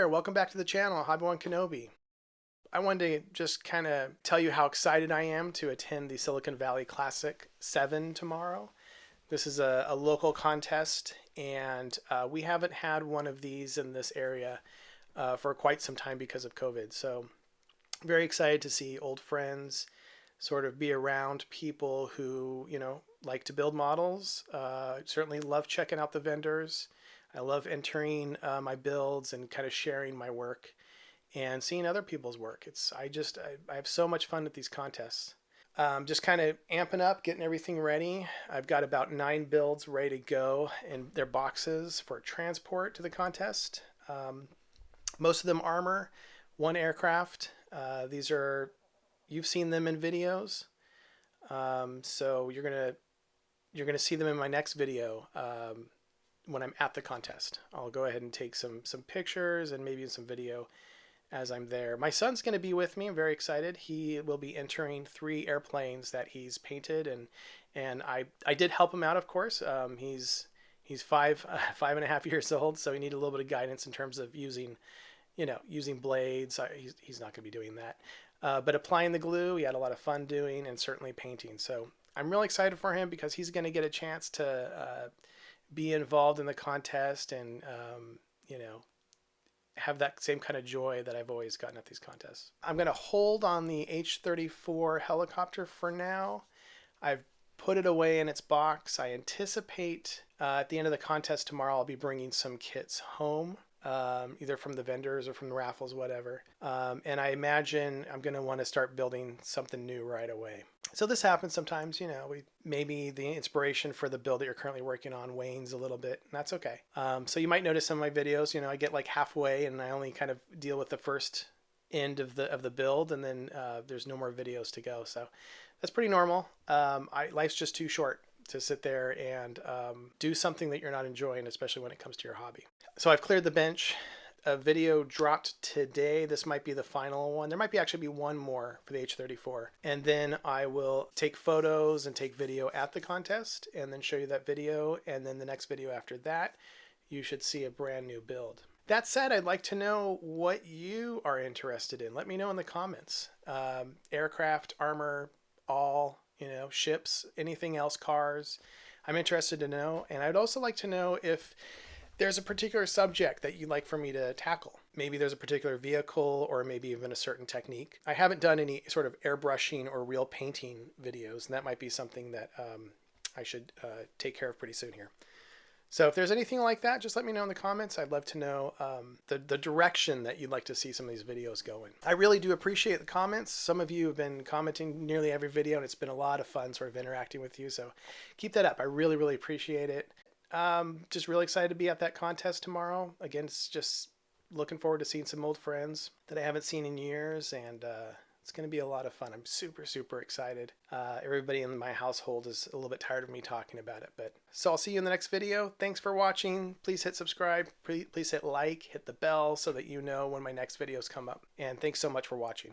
there, welcome back to the channel, Hobby Kenobi. I wanted to just kind of tell you how excited I am to attend the Silicon Valley Classic 7 tomorrow. This is a local contest, and we haven't had one of these in this area for quite some time because of COVID. So very excited to see old friends, sort of be around people who, like to build models. Certainly love checking out the vendors. I love entering my builds and kind of sharing my work and seeing other people's work. I have so much fun at these contests. Just kind of amping up, getting everything ready. I've got about 9 builds ready to go in their boxes for transport to the contest. Most of them armor, 1 aircraft. You've seen them in videos. So you're gonna see them in my next video when I'm at the contest. I'll go ahead and take some pictures and maybe some video as I'm there. My son's going to be with me. I'm very excited. He will be entering 3 airplanes that he's painted, and I did help him out, of course. He's 5.5 years old, so he needed a little bit of guidance in terms of using blades. He's not going to be doing that. But applying the glue, he had a lot of fun doing, and certainly painting. So I'm really excited for him because he's going to get a chance to be involved in the contest and, have that same kind of joy that I've always gotten at these contests. I'm going to hold on the H-34 helicopter for now. I've put it away in its box. I anticipate at the end of the contest tomorrow, I'll be bringing some kits home. Either from the vendors or from the raffles, whatever. And I imagine I'm going to want to start building something new right away. So this happens sometimes, maybe the inspiration for the build that you're currently working on wanes a little bit, and that's okay. So you might notice some of my videos, I get like halfway and I only kind of deal with the first end of the build, and then there's no more videos to go. So that's pretty normal. Life's just too short to sit there and do something that you're not enjoying, especially when it comes to your hobby. So I've cleared the bench. A video dropped today. This might be the final one. There might actually be one more for the H-34. And then I will take photos and take video at the contest and then show you that video. And then the next video after that, you should see a brand new build. That said, I'd like to know what you are interested in. Let me know in the comments. Aircraft, armor, ships, anything else, cars. I'm interested to know. And I'd also like to know if there's a particular subject that you'd like for me to tackle. Maybe there's a particular vehicle or maybe even a certain technique. I haven't done any sort of airbrushing or real painting videos, and that might be something that I should take care of pretty soon here. So if there's anything like that, just let me know in the comments. I'd love to know the direction that you'd like to see some of these videos go in. I really do appreciate the comments. Some of you have been commenting nearly every video, and it's been a lot of fun sort of interacting with you. So keep that up. I really, really appreciate it. Just really excited to be at that contest tomorrow. Again, it's just looking forward to seeing some old friends that I haven't seen in years, and it's going to be a lot of fun. I'm super, super excited. Everybody in my household is a little bit tired of me talking about it, so I'll see you in the next video. Thanks for watching. Please hit subscribe. Please hit like, hit the bell so that you know when my next videos come up. And thanks so much for watching.